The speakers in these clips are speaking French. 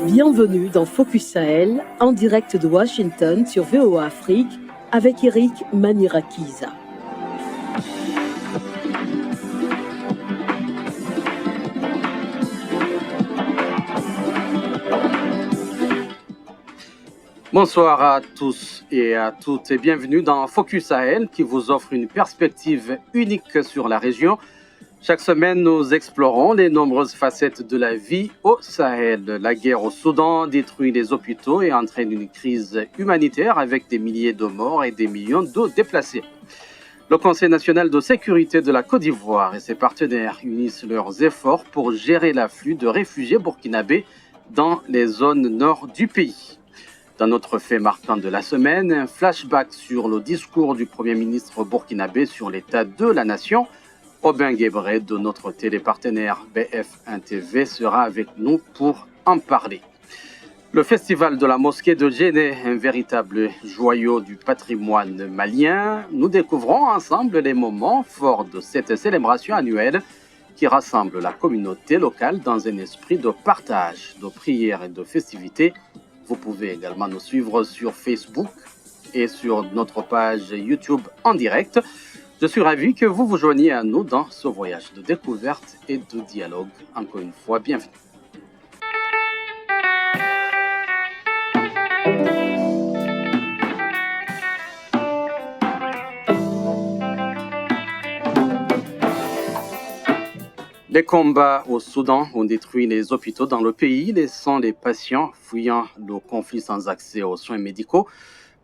Bienvenue dans Focus Sahel, en direct de Washington sur VOA Afrique, avec Eric Manirakiza. Bonsoir à tous et à toutes et bienvenue dans Focus Sahel qui vous offre une perspective unique sur la région. Chaque semaine, nous explorons les nombreuses facettes de la vie au Sahel. La guerre au Soudan détruit les hôpitaux et entraîne une crise humanitaire avec des milliers de morts et des millions de déplacés. Le Conseil national de sécurité de la Côte d'Ivoire et ses partenaires unissent leurs efforts pour gérer l'afflux de réfugiés burkinabés dans les zones nord du pays. Dans notre fait marquant de la semaine, un flashback sur le discours du Premier ministre burkinabé sur l'état de la nation. Aubin Guébré de notre télépartenaire BF1 TV sera avec nous pour en parler. Le festival de la mosquée de Djenné, un véritable joyau du patrimoine malien. Nous découvrons ensemble les moments forts de cette célébration annuelle qui rassemble la communauté locale dans un esprit de partage, de prière et de festivité. Vous pouvez également nous suivre sur Facebook et sur notre page YouTube en direct. Je suis ravi que vous vous joigniez à nous dans ce voyage de découverte et de dialogue. Encore une fois, bienvenue. Les combats au Soudan ont détruit les hôpitaux dans le pays, laissant les patients fuyant le conflit sans accès aux soins médicaux.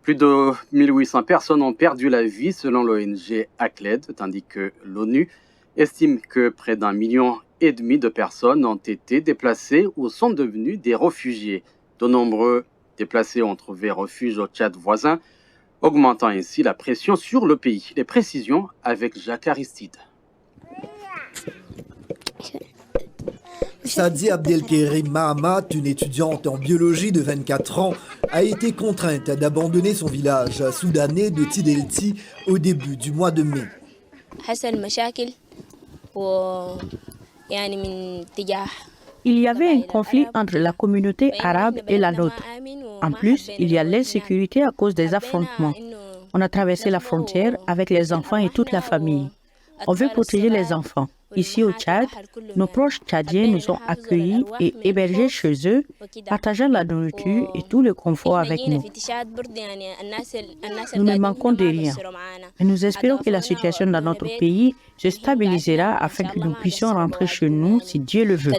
Plus de 1800 personnes ont perdu la vie selon l'ONG ACLED, tandis que l'ONU estime que près d'1,5 million de personnes ont été déplacées ou sont devenues des réfugiés. De nombreux déplacés ont trouvé refuge au Tchad voisin, augmentant ainsi la pression sur le pays. Les précisions avec Jacques Aristide. Sadi Abdelkerim Mahamat, une étudiante en biologie de 24 ans, a été contrainte d'abandonner son village soudanais de Tidelti au début du mois de mai. Il y avait un conflit entre la communauté arabe et la nôtre. En plus, il y a l'insécurité à cause des affrontements. On a traversé la frontière avec les enfants et toute la famille. On veut protéger les enfants. Ici au Tchad, nos proches tchadiens nous ont accueillis et hébergés chez eux, partageant la nourriture et tout le confort avec nous. Nous ne manquons de rien. Et nous espérons que la situation dans notre pays se stabilisera afin que nous puissions rentrer chez nous si Dieu le veut.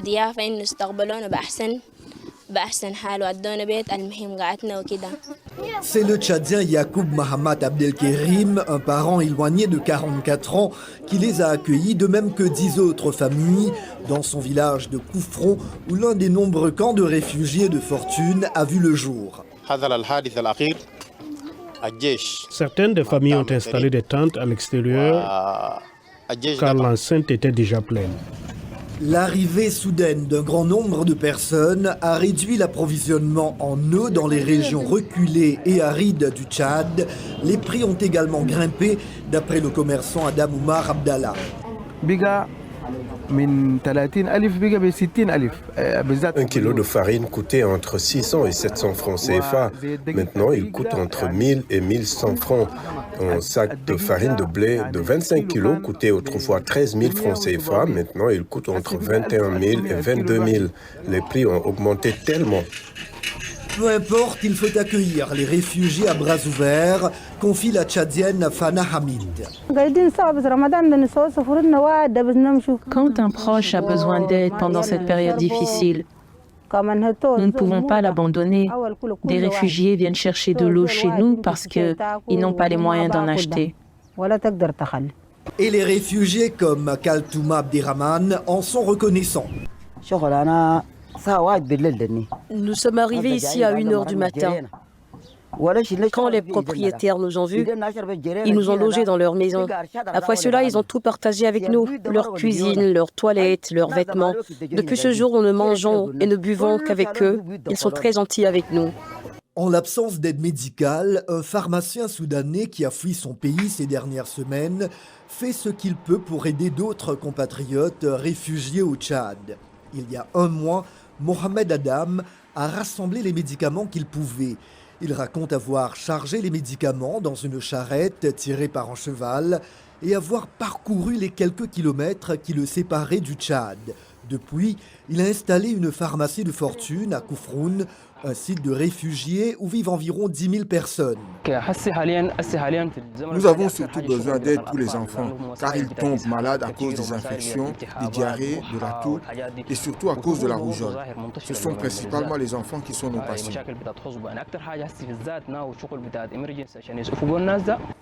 C'est le Tchadien Yacoub Mahamat Abdelkerim, un parent éloigné de 44 ans, qui les a accueillis, de même que 10 autres familles, dans son village de Koufron, où l'un des nombreux camps de réfugiés de fortune a vu le jour. Certaines des familles ont installé des tentes à l'extérieur, car l'enceinte était déjà pleine. L'arrivée soudaine d'un grand nombre de personnes a réduit l'approvisionnement en eau dans les régions reculées et arides du Tchad. Les prix ont également grimpé, d'après le commerçant Adam Oumar Abdallah. Un kilo de farine coûtait entre 600 et 700 francs CFA. Maintenant, il coûte entre 1000 et 1100 francs. Un sac de farine de blé de 25 kilos coûtait autrefois 13 000 francs CFA. Maintenant, il coûte entre 21 000 et 22 000. Les prix ont augmenté tellement. Peu importe, il faut accueillir les réfugiés à bras ouverts, confie la Tchadienne Fana Hamid. Quand un proche a besoin d'aide pendant cette période difficile, nous ne pouvons pas l'abandonner. Des réfugiés viennent chercher de l'eau chez nous parce qu'ils n'ont pas les moyens d'en acheter. Et les réfugiés comme Kaltouma Abdirahman en sont reconnaissants. Nous sommes arrivés ici à 1h du matin. Quand les propriétaires nous ont vus, ils nous ont logés dans leur maison. Après cela, ils ont tout partagé avec nous, leur cuisine, leurs toilettes, leurs vêtements. Depuis ce jour, nous ne mangeons et ne buvons qu'avec eux. Ils sont très gentils avec nous. En l'absence d'aide médicale, un pharmacien soudanais qui a fui son pays ces dernières semaines fait ce qu'il peut pour aider d'autres compatriotes réfugiés au Tchad. Il y a un mois, Mohamed Adam a rassemblé les médicaments qu'il pouvait. Il raconte avoir chargé les médicaments dans une charrette tirée par un cheval et avoir parcouru les quelques kilomètres qui le séparaient du Tchad. Depuis, il a installé une pharmacie de fortune à Kouffroun, un site de réfugiés où vivent environ 10 000 personnes. Nous avons surtout besoin d'aide pour les enfants, car ils tombent malades à cause des infections, des diarrhées, de la toux et surtout à cause de la rougeole. Ce sont principalement les enfants qui sont nos patients.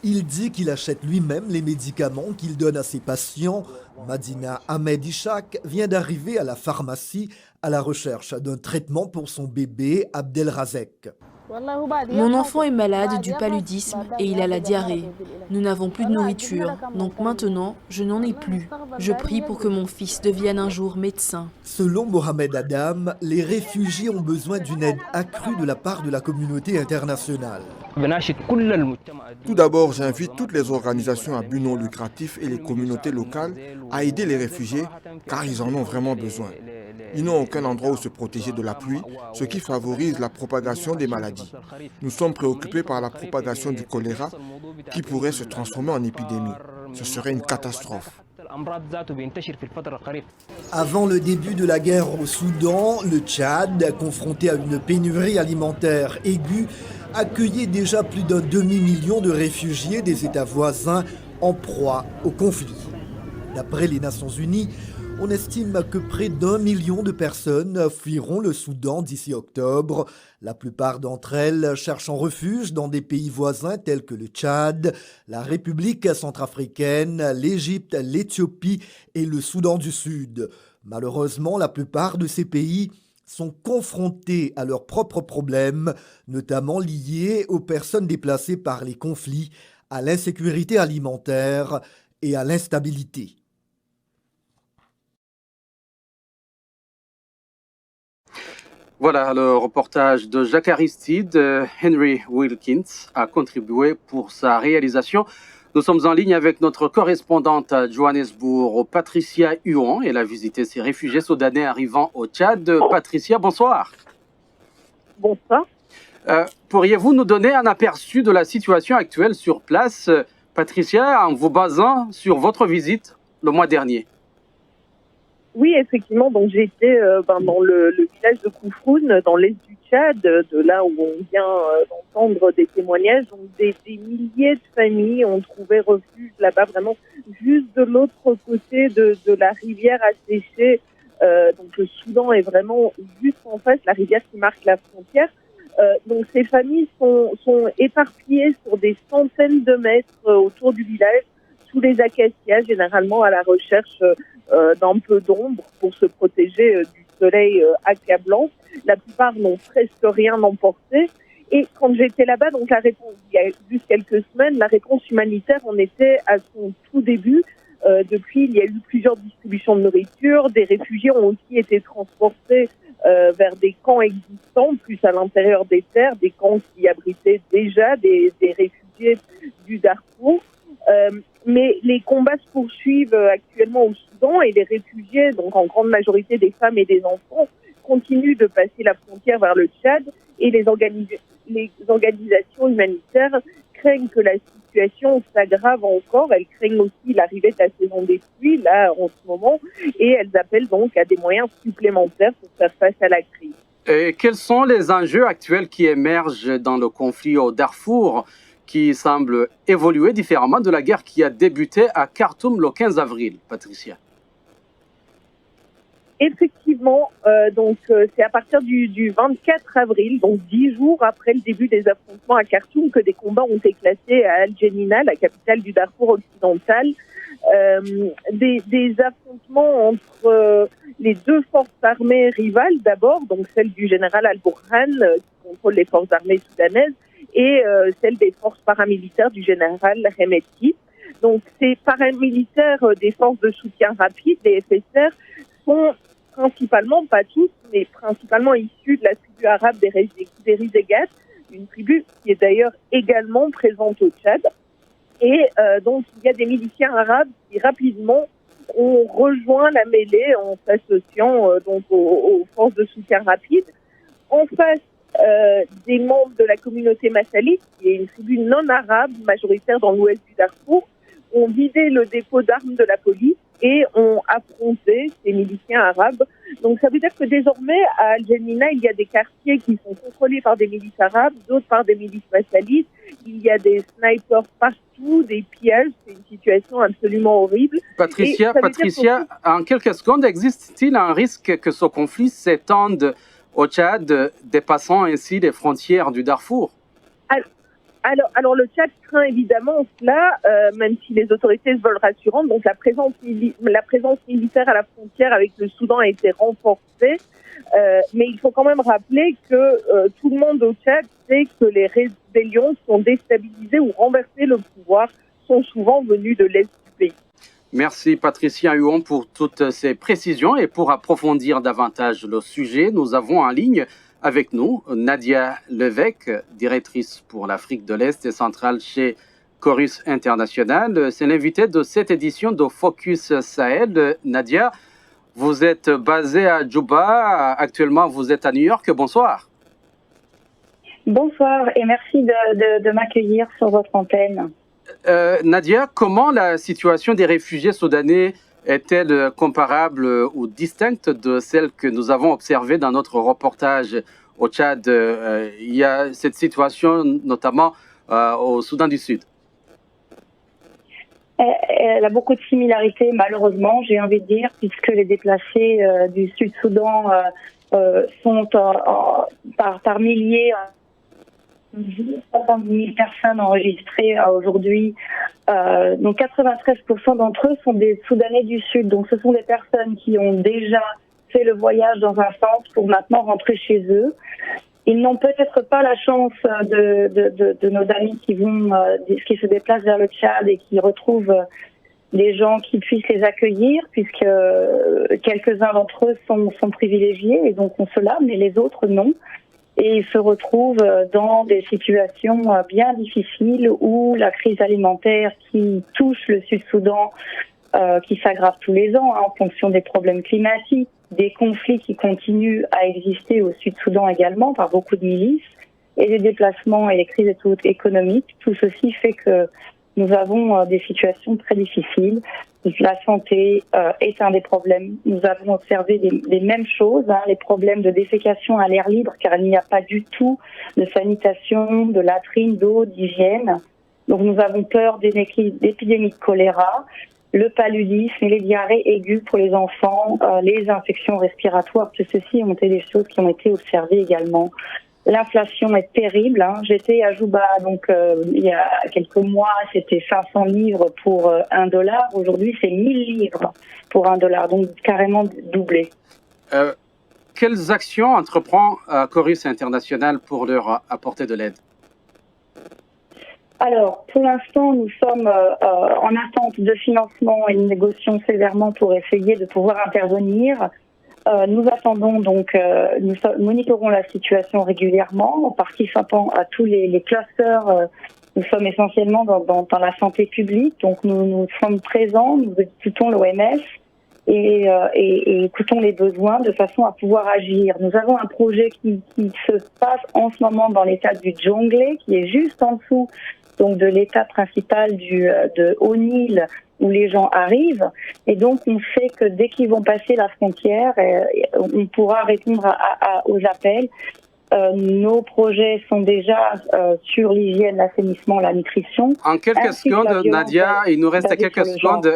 Il dit qu'il achète lui-même les médicaments qu'il donne à ses patients. Madina Ahmed Ishak vient d'arriver à la pharmacie à la recherche d'un traitement pour son bébé Abdelrazek. Mon enfant est malade du paludisme et il a la diarrhée. Nous n'avons plus de nourriture, donc maintenant, je n'en ai plus. Je prie pour que mon fils devienne un jour médecin. Selon Mohamed Adam, les réfugiés ont besoin d'une aide accrue de la part de la communauté internationale. Tout d'abord, j'invite toutes les organisations à but non lucratif et les communautés locales à aider les réfugiés, car ils en ont vraiment besoin. Ils n'ont aucun endroit où se protéger de la pluie, ce qui favorise la propagation des maladies. Nous sommes préoccupés par la propagation du choléra qui pourrait se transformer en épidémie. Ce serait une catastrophe. Avant le début de la guerre au Soudan, le Tchad, confronté à une pénurie alimentaire aiguë, accueillait déjà plus d'un demi-million de réfugiés des États voisins en proie au conflit. D'après les Nations Unies, on estime que près d'1 million de personnes fuiront le Soudan d'ici octobre. La plupart d'entre elles cherchant refuge dans des pays voisins tels que le Tchad, la République centrafricaine, l'Égypte, l'Éthiopie et le Soudan du Sud. Malheureusement, la plupart de ces pays sont confrontés à leurs propres problèmes, notamment liés aux personnes déplacées par les conflits, à l'insécurité alimentaire et à l'instabilité. Voilà le reportage de Jacques Aristide. Henry Wilkins a contribué pour sa réalisation. Nous sommes en ligne avec notre correspondante à Johannesburg, Patricia Huon. Elle a visité ces réfugiés soudanais arrivant au Tchad. Patricia, bonsoir. Bonsoir. Pourriez-vous nous donner un aperçu de la situation actuelle sur place, Patricia, en vous basant sur votre visite le mois dernier? Oui, effectivement, donc j'ai été dans le village de Kouffroun, dans l'est du Tchad, de là où on vient d'entendre des témoignages. Donc des milliers de familles ont trouvé refuge là-bas, vraiment juste de l'autre côté de la rivière asséchée. Donc le Soudan est vraiment juste en face, la rivière qui marque la frontière. Donc ces familles sont éparpillées sur des centaines de mètres autour du village, sous les acacias, généralement à la recherche d'un peu d'ombre pour se protéger du soleil accablant. La plupart n'ont presque rien emporté. Et quand j'étais là-bas, donc la réponse, il y a juste quelques semaines, la réponse humanitaire en était à son tout début. Depuis, il y a eu plusieurs distributions de nourriture. Des réfugiés ont aussi été transportés vers des camps existants, plus à l'intérieur des terres, des camps qui abritaient déjà des réfugiés du Darfour. Mais les combats se poursuivent actuellement au Soudan et les réfugiés, donc en grande majorité des femmes et des enfants, continuent de passer la frontière vers le Tchad et les organisations humanitaires craignent que la situation s'aggrave encore. Elles craignent aussi l'arrivée de la saison des pluies, là, en ce moment, et elles appellent donc à des moyens supplémentaires pour faire face à la crise. Et quels sont les enjeux actuels qui émergent dans le conflit au Darfour, qui semble évoluer différemment de la guerre qui a débuté à Khartoum le 15 avril, Patricia? Effectivement, c'est à partir du 24 avril, donc 10 jours après le début des affrontements à Khartoum, que des combats ont éclaté à Al-Jenina, la capitale du Darfour occidental. Des affrontements entre les deux forces armées rivales d'abord, donc celle du général Al-Burhan qui contrôle les forces armées soudanaises, et celle des forces paramilitaires du général Hemeti. Donc ces paramilitaires des forces de soutien rapide, les FSR, sont principalement, pas tous, mais principalement issus de la tribu arabe des Rizégat, une tribu qui est d'ailleurs également présente au Tchad. Et donc il y a des miliciens arabes qui rapidement ont rejoint la mêlée en s'associant donc aux forces de soutien rapide. En face des membres de la communauté massalite, qui est une tribu non arabe majoritaire dans l'ouest du Darfour, ont vidé le dépôt d'armes de la police et ont affronté ces miliciens arabes. Donc ça veut dire que désormais à Al-Janina, il y a des quartiers qui sont contrôlés par des milices arabes, d'autres par des milices massalites. Il y a des snipers partout, des pillages. C'est une situation absolument horrible. Patricia, en quelques secondes, existe-t-il un risque que ce conflit s'étende au Tchad, dépassant ainsi les frontières du Darfour? Alors le Tchad craint évidemment cela, même si les autorités se veulent rassurantes. Donc la présence militaire à la frontière avec le Soudan a été renforcée. Mais il faut quand même rappeler que tout le monde au Tchad sait que les rébellions qui ont déstabilisé ou renversé le pouvoir sont souvent venues de l'Est du pays. Merci Patricia Huon pour toutes ces précisions. Et pour approfondir davantage le sujet, nous avons en ligne avec nous Nadia Levesque, directrice pour l'Afrique de l'Est et centrale chez Chorus International. C'est l'invité de cette édition de Focus Sahel. Nadia, vous êtes basée à Djouba, actuellement vous êtes à New York. Bonsoir. Bonsoir et merci de m'accueillir sur votre antenne. Nadia, comment la situation des réfugiés soudanais est-elle comparable ou distincte de celle que nous avons observée dans notre reportage au Tchad? Il y a cette situation notamment au Soudan du Sud. Elle a beaucoup de similarités, malheureusement, j'ai envie de dire, puisque les déplacés du Sud-Soudan sont par milliers, 60 000 personnes enregistrées aujourd'hui. Donc 93% d'entre eux sont des Soudanais du Sud. Donc ce sont des personnes qui ont déjà fait le voyage dans un sens pour maintenant rentrer chez eux. Ils n'ont peut-être pas la chance de nos amis qui se déplacent vers le Tchad et qui retrouvent des gens qui puissent les accueillir, puisque quelques-uns d'entre eux sont privilégiés et donc ont cela, mais les autres non. Et ils se retrouvent dans des situations bien difficiles où la crise alimentaire qui touche le Sud-Soudan, qui s'aggrave tous les ans en fonction des problèmes climatiques, des conflits qui continuent à exister au Sud-Soudan également par beaucoup de milices, et les déplacements et les crises économiques. Tout ceci fait que nous avons des situations très difficiles. La santé est un des problèmes. Nous avons observé les mêmes choses, les problèmes de défécation à l'air libre, car il n'y a pas du tout de sanitation, de latrines, d'eau, d'hygiène. Donc nous avons peur d'épidémies de choléra, le paludisme et les diarrhées aiguës pour les enfants, les infections respiratoires. Tout ceci ont été des choses qui ont été observées également. L'inflation est terrible. J'étais à Djouba, donc il y a quelques mois, c'était 500 livres pour $1. Aujourd'hui, c'est 1000 livres pour $1, donc carrément doublé. Quelles actions entreprend Chorus International pour leur apporter de l'aide? Alors, pour l'instant, nous sommes en attente de financement et nous négocions sévèrement pour essayer de pouvoir intervenir. Nous attendons donc, nous monitorons la situation régulièrement en participant à tous les clusters. Nous sommes essentiellement dans la santé publique, donc nous sommes présents, nous écoutons l'OMS et écoutons les besoins de façon à pouvoir agir. Nous avons un projet qui se passe en ce moment dans l'état du Djonglé, qui est juste en dessous donc de l'état principal de Haut-Nil, où les gens arrivent, et donc on sait que dès qu'ils vont passer la frontière, on pourra répondre aux appels. Nos projets sont déjà sur l'hygiène, l'assainissement, la nutrition. En quelques secondes, Nadia, il nous reste quelques secondes.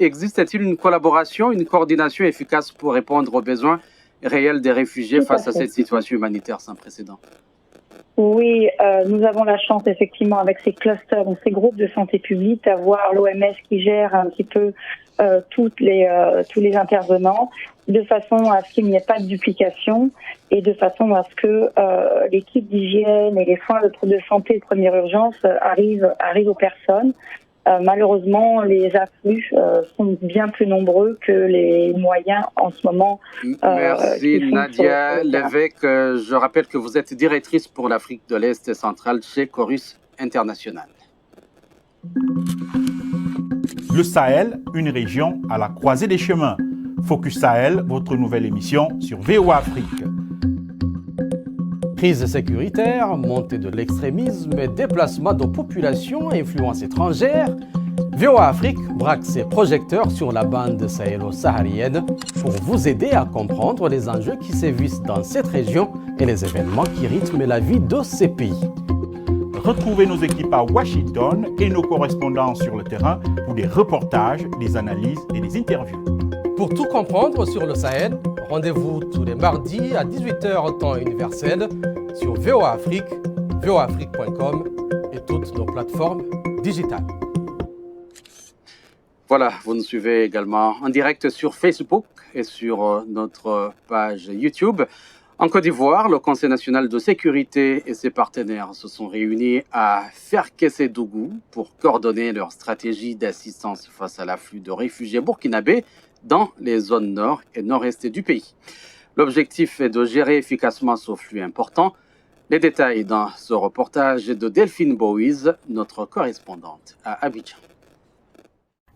Existe-t-il une collaboration, une coordination efficace pour répondre aux besoins réels des réfugiés face à cette situation humanitaire sans précédent? Oui, nous avons la chance effectivement avec ces clusters, donc ces groupes de santé publique, d'avoir l'OMS qui gère un petit peu tous les intervenants, de façon à ce qu'il n'y ait pas de duplication et de façon à ce que l'équipe d'hygiène et les soins de santé de première urgence arrivent aux personnes. Malheureusement, les afflux sont bien plus nombreux que les moyens en ce moment. Merci Nadia Lévesque. Je rappelle que vous êtes directrice pour l'Afrique de l'Est et centrale chez Chorus International. Le Sahel, une région à la croisée des chemins. Focus Sahel, votre nouvelle émission sur VOA Afrique. Crise sécuritaire, montée de l'extrémisme et déplacement de populations à influence étrangère, VOA Afrique braque ses projecteurs sur la bande sahélo-saharienne pour vous aider à comprendre les enjeux qui sévissent dans cette région et les événements qui rythment la vie de ces pays. Retrouvez nos équipes à Washington et nos correspondants sur le terrain pour des reportages, des analyses et des interviews. Pour tout comprendre sur le Sahel, rendez-vous tous les mardis à 18h temps universel sur VOA Afrique, voaafrique.com et toutes nos plateformes digitales. Voilà, vous nous suivez également en direct sur Facebook et sur notre page YouTube. En Côte d'Ivoire, le Conseil national de sécurité et ses partenaires se sont réunis à Ferkessédougou pour coordonner leur stratégie d'assistance face à l'afflux de réfugiés burkinabés dans les zones nord et nord-est du pays. L'objectif est de gérer efficacement ce flux important. Les détails dans ce reportage de Delphine Bowies, notre correspondante à Abidjan.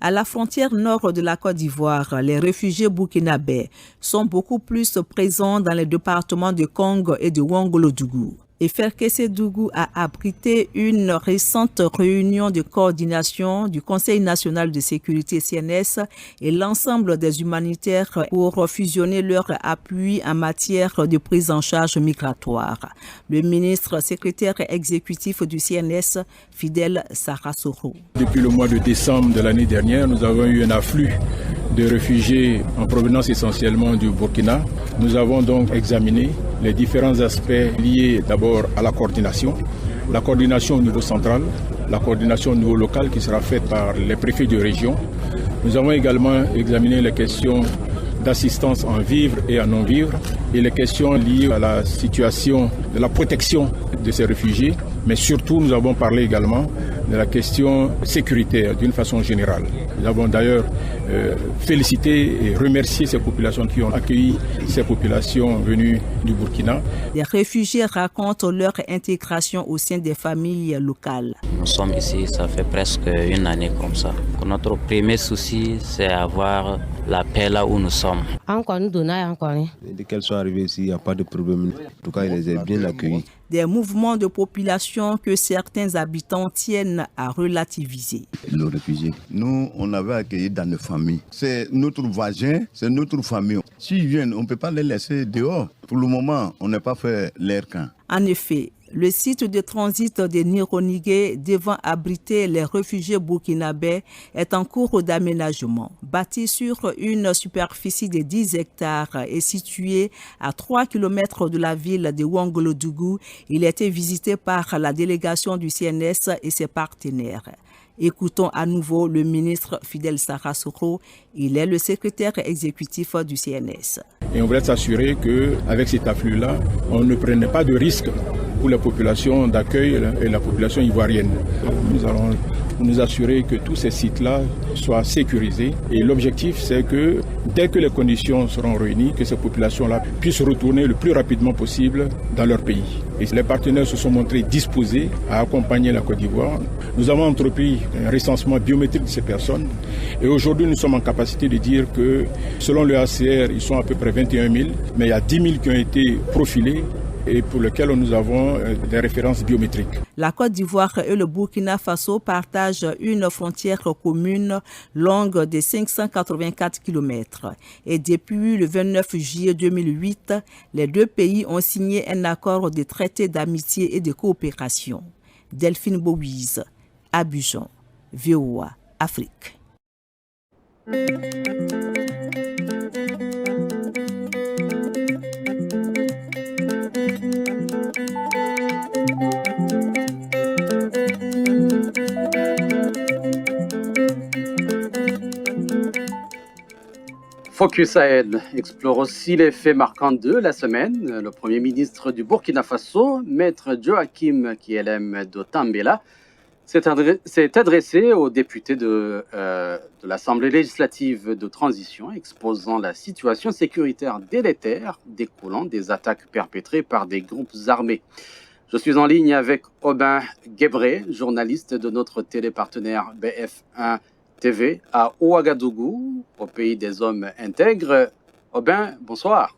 À la frontière nord de la Côte d'Ivoire, les réfugiés burkinabés sont beaucoup plus présents dans les départements de Kong et de Ouangolodougou. Et Ferkessédougou a abrité une récente réunion de coordination du Conseil national de sécurité CNS et l'ensemble des humanitaires pour fusionner leur appui en matière de prise en charge migratoire. Le ministre secrétaire exécutif du CNS, Fidel Sarasoro. Depuis le mois de décembre de l'année dernière, nous avons eu un afflux de réfugiés en provenance essentiellement du Burkina. Nous avons donc examiné les différents aspects liés d'abord à la coordination au niveau central, la coordination au niveau local qui sera faite par les préfets de région. Nous avons également examiné les questions d'assistance en vivres et en non-vivres et les questions liées à la situation de la protection de ces réfugiés. Mais surtout, nous avons parlé également de la question sécuritaire d'une façon générale. Nous avons d'ailleurs félicité et remercié ces populations qui ont accueilli ces populations venues du Burkina. Les réfugiés racontent leur intégration au sein des familles locales. Nous sommes ici, ça fait presque une année comme ça. Notre premier souci, c'est avoir la paix là où nous sommes. Dès qu'elles sont arrivées ici, il n'y a pas de problème. En tout cas, ils les ont bien accueillis. Des mouvements de population que certains habitants tiennent à relativiser. Les réfugiés, nous, on avait accueilli dans nos familles. C'est notre voisin, c'est notre famille. S'ils viennent, on ne peut pas les laisser dehors. Pour le moment, on n'a pas fait leur camp. En effet, le site de transit de Nironigué devant abriter les réfugiés burkinabés est en cours d'aménagement. Bâti sur une superficie de 10 hectares et situé à 3 km de la ville de Ouangolodougou, il a été visité par la délégation du CNS et ses partenaires. Écoutons à nouveau le ministre Fidel Sarasoro. Il est le secrétaire exécutif du CNS. Et on voudrait s'assurer qu'avec cet afflux-là, on ne prenait pas de risques pour la population d'accueil et la population ivoirienne. Nous allons nous assurer que tous ces sites-là soient sécurisés. Et l'objectif, c'est que dès que les conditions seront réunies, que ces populations-là puissent retourner le plus rapidement possible dans leur pays. Et les partenaires se sont montrés disposés à accompagner la Côte d'Ivoire. Nous avons entrepris un recensement biométrique de ces personnes. Et aujourd'hui, nous sommes en capacité de dire que, selon le HCR, ils sont à peu près 21 000, mais il y a 10 000 qui ont été profilés et pour lesquels nous avons des références biométriques. La Côte d'Ivoire et le Burkina Faso partagent une frontière commune longue de 584 km. Et depuis le 29 juillet 2008, les deux pays ont signé un accord de traité d'amitié et de coopération. Delphine Bowies, Abidjan, VOA, Afrique. Focus Sahel explore aussi les faits marquants de la semaine. Le Premier ministre du Burkina Faso, Maître Joachim Kielem Dotambela, s'est adressé aux députés de l'Assemblée législative de transition, exposant la situation sécuritaire délétère découlant des attaques perpétrées par des groupes armés. Je suis en ligne avec Aubin Guébré, journaliste de notre télépartenaire BF1 TV à Ouagadougou, au pays des hommes intègres. Aubin, bonsoir.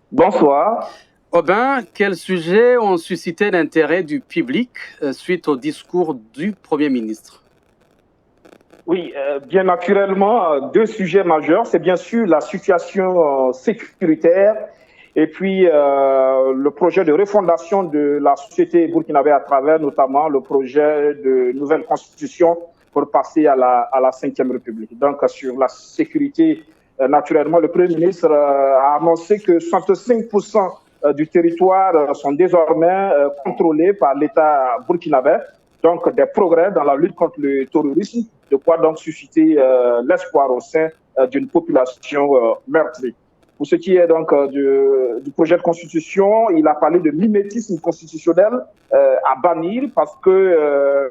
Bonsoir. Aubin, quels sujets ont suscité l'intérêt du public suite au discours du Premier ministre? Oui, bien naturellement, deux sujets majeurs. C'est bien sûr la situation sécuritaire et puis le projet de refondation de la société burkinabé à travers notamment le projet de nouvelle constitution pour passer à la 5e République. Donc, sur la sécurité, naturellement, le Premier ministre a annoncé que 65% du territoire sont désormais contrôlés par l'État burkinabé. Donc, des progrès dans la lutte contre le terrorisme, de quoi donc susciter l'espoir au sein d'une population meurtrie. Pour ce qui est donc du projet de constitution, il a parlé de mimétisme constitutionnel à bannir parce que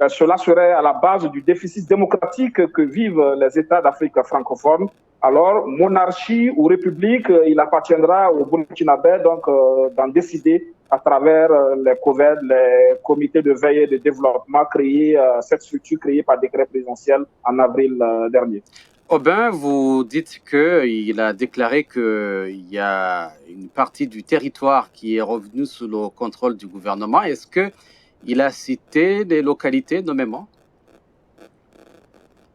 cela serait à la base du déficit démocratique que vivent les États d'Afrique francophone. Alors, monarchie ou république, il appartiendra aux Burkinabés donc d'en décider à travers les COVED, les comités de veille et de développement créés, cette structure créée par décret présidentiel en avril dernier. Aubin, vous dites qu'il a déclaré qu'il y a une partie du territoire qui est revenue sous le contrôle du gouvernement. Est-ce qu'il a cité des localités nommément?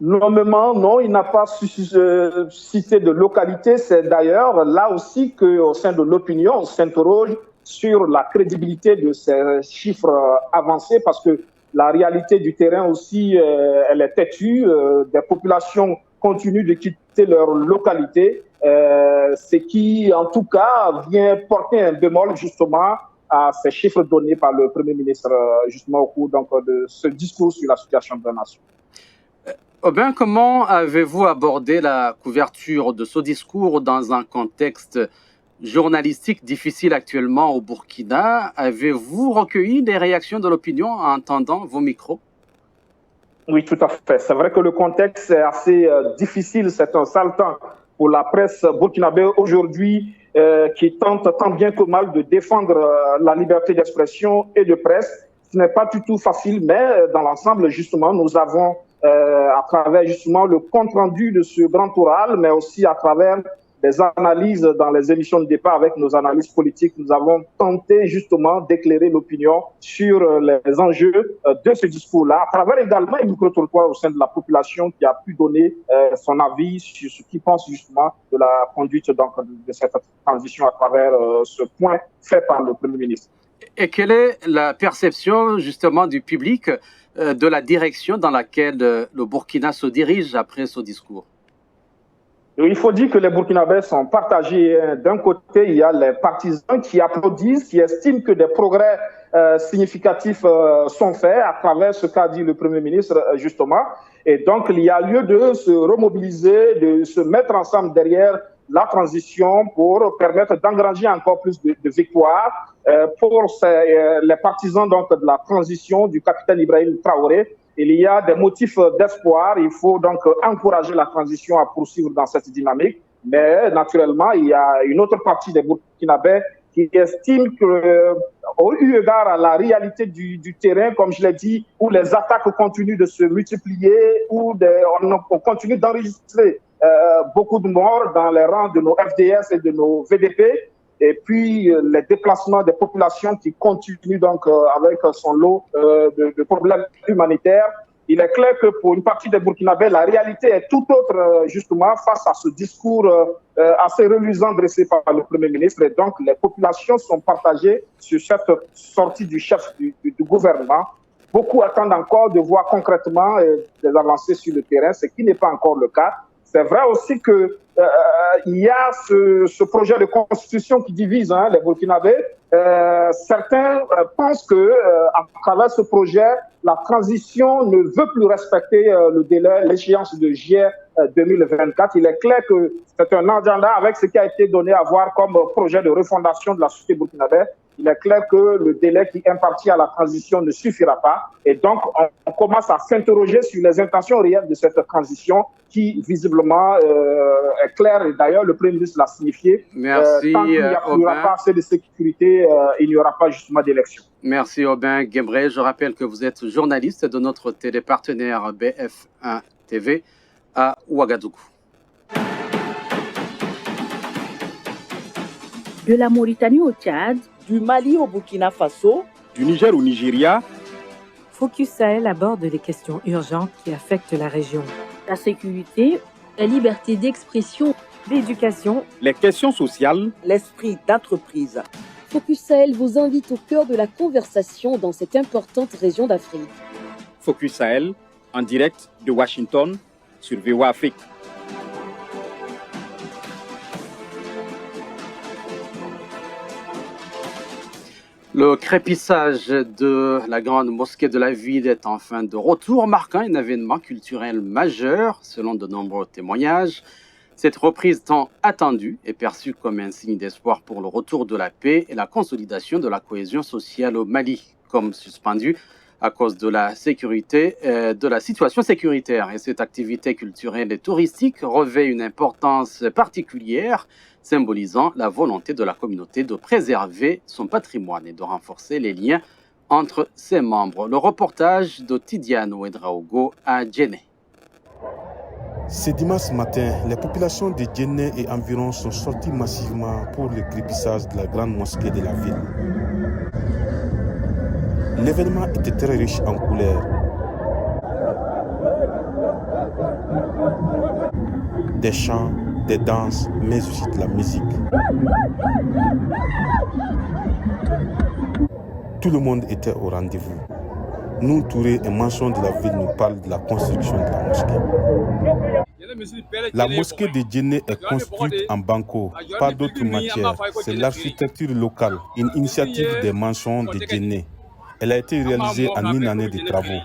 Nommément, non, il n'a pas cité de localité. C'est d'ailleurs là aussi qu'au sein de l'opinion, on s'interroge sur la crédibilité de ces chiffres avancés parce que la réalité du terrain aussi, elle est têtue. Des populations continuent de quitter leur localité, ce qui, en tout cas, vient porter un bémol justement à ces chiffres donnés par le Premier ministre justement au cours donc, de ce discours sur la situation de la nation. Aubin, comment avez-vous abordé la couverture de ce discours dans un contexte journalistique difficile actuellement au Burkina? Avez-vous recueilli des réactions de l'opinion en entendant vos micros? Oui, tout à fait. C'est vrai que le contexte est assez difficile. C'est un sale temps pour la presse burkinabé aujourd'hui qui tente tant bien que mal de défendre la liberté d'expression et de presse. Ce n'est pas du tout facile, mais dans l'ensemble, justement, nous avons, à travers justement le compte-rendu de ce grand oral, mais aussi à travers des analyses dans les émissions de débat avec nos analystes politiques, nous avons tenté justement d'éclairer l'opinion sur les enjeux de ce discours-là, à travers également un micro-trottoir au sein de la population qui a pu donner son avis sur ce qu'il pense justement de la conduite donc, de cette transition à travers ce point fait par le Premier ministre. Et quelle est la perception justement du public de la direction dans laquelle le Burkina se dirige après ce discours? Il faut dire que les Burkinabés sont partagés. D'un côté, il y a les partisans qui applaudissent, qui estiment que des progrès significatifs sont faits à travers ce qu'a dit le Premier ministre, justement. Et donc, il y a lieu de se remobiliser, de se mettre ensemble derrière la transition pour permettre d'engranger encore plus de victoires. Pour les partisans donc, de la transition du capitaine Ibrahim Traoré, il y a des motifs d'espoir. Il faut donc encourager la transition à poursuivre dans cette dynamique. Mais naturellement, il y a une autre partie des Burkinabés qui estime que, au eu égard à la réalité du terrain, comme je l'ai dit, où les attaques continuent de se multiplier, où on continue d'enregistrer beaucoup de morts dans les rangs de nos FDS et de nos VDP, et puis les déplacements des populations qui continuent donc avec son lot de problèmes humanitaires. Il est clair que pour une partie des Burkinabés, la réalité est tout autre justement face à ce discours assez reluisant dressé par le Premier ministre. Et donc les populations sont partagées sur cette sortie du chef du gouvernement. Beaucoup attendent encore de voir concrètement des avancées sur le terrain, ce qui n'est pas encore le cas. C'est vrai aussi que il y a ce projet de constitution qui divise les Burkinabés. Certains pensent que à travers ce projet, la transition ne veut plus respecter le délai, l'échéance de juillet 2024. Il est clair que c'est un agenda avec ce qui a été donné à voir comme projet de refondation de la société burkinabé. Il est clair que le délai qui est imparti à la transition ne suffira pas. Et donc, on commence à s'interroger sur les intentions réelles de cette transition qui, visiblement, est claire. Et d'ailleurs, le Premier ministre l'a signifié. Merci, tant qu'il n'y aura pas assez de sécurité, il n'y aura pas justement d'élection. Merci, Aubin Guembré. Je rappelle que vous êtes journaliste de notre télépartenaire BF1 TV à Ouagadougou. De la Mauritanie au Tchad, du Mali au Burkina Faso, du Niger au Nigeria. Focus Sahel aborde les questions urgentes qui affectent la région. La sécurité, la liberté d'expression, l'éducation, les questions sociales, l'esprit d'entreprise. Focus Sahel vous invite au cœur de la conversation dans cette importante région d'Afrique. Focus Sahel, en direct de Washington sur VOA Afrique. Le crépissage de la grande mosquée de la ville est enfin de retour, marquant un événement culturel majeur, selon de nombreux témoignages. Cette reprise tant attendue est perçue comme un signe d'espoir pour le retour de la paix et la consolidation de la cohésion sociale au Mali, comme suspendu à cause de la sécurité, de la situation sécuritaire. Et cette activité culturelle et touristique revêt une importance particulière, symbolisant la volonté de la communauté de préserver son patrimoine et de renforcer les liens entre ses membres. Le reportage de Tidiane Ouedraogo à Djenné. Ce dimanche matin, les populations de Djenné et environ sont sorties massivement pour le crépissage de la grande mosquée de la ville. L'événement était très riche en couleurs. Des chants, des danses, mais aussi de la musique. Tout le monde était au rendez-vous. Nous, Touré, un mention de la ville, nous parle de la construction de la mosquée. La mosquée de Djenné est construite en banco, pas d'autre matière. C'est l'architecture locale, une initiative des mentions de Djenné. Elle a été réalisée en une année de travaux.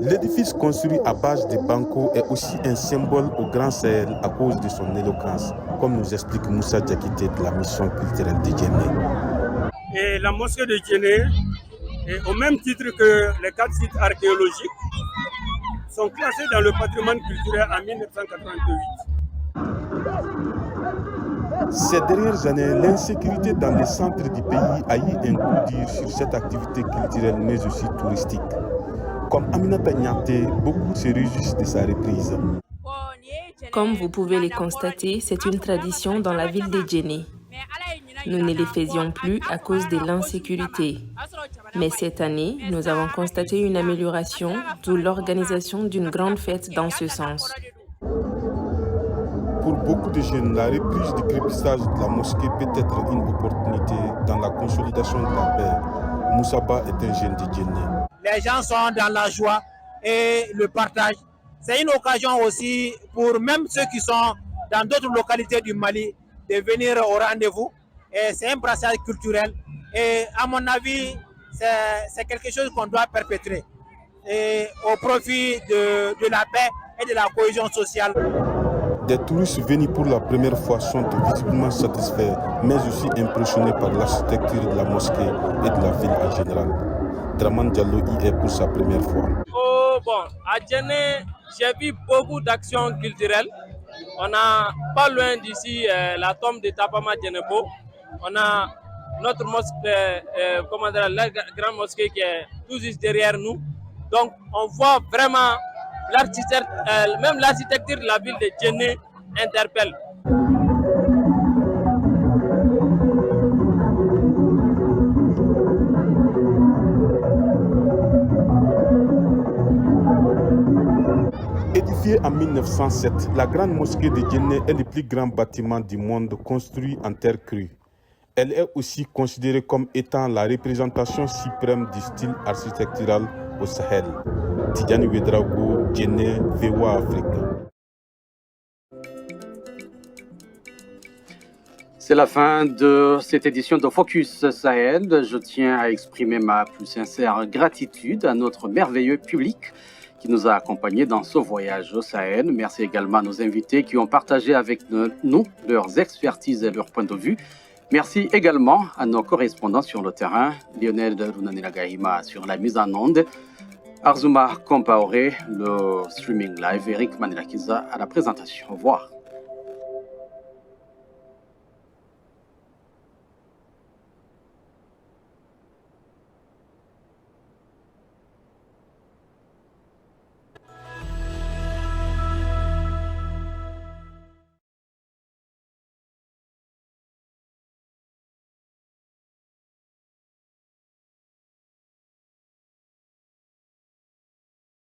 L'édifice construit à base de banco est aussi un symbole au Grand Sahel à cause de son éloquence, comme nous explique Moussa Diakité de la mission culturelle de Djenné. Et la mosquée de Djenné, au même titre que les 4 sites archéologiques, sont classés dans le patrimoine culturel en 1988. Ces dernières années, l'insécurité dans les centres du pays a eu un coup dur sur cette activité culturelle mais aussi touristique. Comme Aminata Niaté, beaucoup se réjouissent de sa reprise. Comme vous pouvez le constater, c'est une tradition dans la ville de Djenné. Nous ne les faisions plus à cause de l'insécurité. Mais cette année, nous avons constaté une amélioration, d'où l'organisation d'une grande fête dans ce sens. Pour beaucoup de jeunes, la reprise du crépissage de la mosquée peut être une opportunité dans la consolidation de la paix. Moussaba est un jeune de Djenné. Les gens sont dans la joie et le partage. C'est une occasion aussi pour même ceux qui sont dans d'autres localités du Mali de venir au rendez-vous. Et c'est un brassage culturel. Et à mon avis, c'est quelque chose qu'on doit perpétrer et au profit de la paix et de la cohésion sociale. Des touristes venus pour la première fois sont visiblement satisfaits, mais aussi impressionnés par l'architecture de la mosquée et de la ville en général. Draman Diallo y est pour sa première fois. À Djenné, j'ai vu beaucoup d'actions culturelles. On a pas loin d'ici la tombe de Tapama Djenebo. On a notre mosquée, la grande mosquée qui est tout juste derrière nous. Donc on voit vraiment même l'architecture de la ville de Djenné interpelle. Édifiée en 1907, la grande mosquée de Djenné est le plus grand bâtiment du monde construit en terre crue. Elle est aussi considérée comme étant la représentation suprême du style architectural au Sahel. Tidiane Ouedraogo, Djenné, VOA Afrique. C'est la fin de cette édition de Focus Sahel. Je tiens à exprimer ma plus sincère gratitude à notre merveilleux public qui nous a accompagnés dans ce voyage au Sahel. Merci également à nos invités qui ont partagé avec nous leurs expertises et leurs points de vue. Merci également à nos correspondants sur le terrain, Lionel Runaniragahima sur la mise en onde, Arzuma Kompaoré, le streaming live, Eric Manirakiza à la présentation. Au revoir.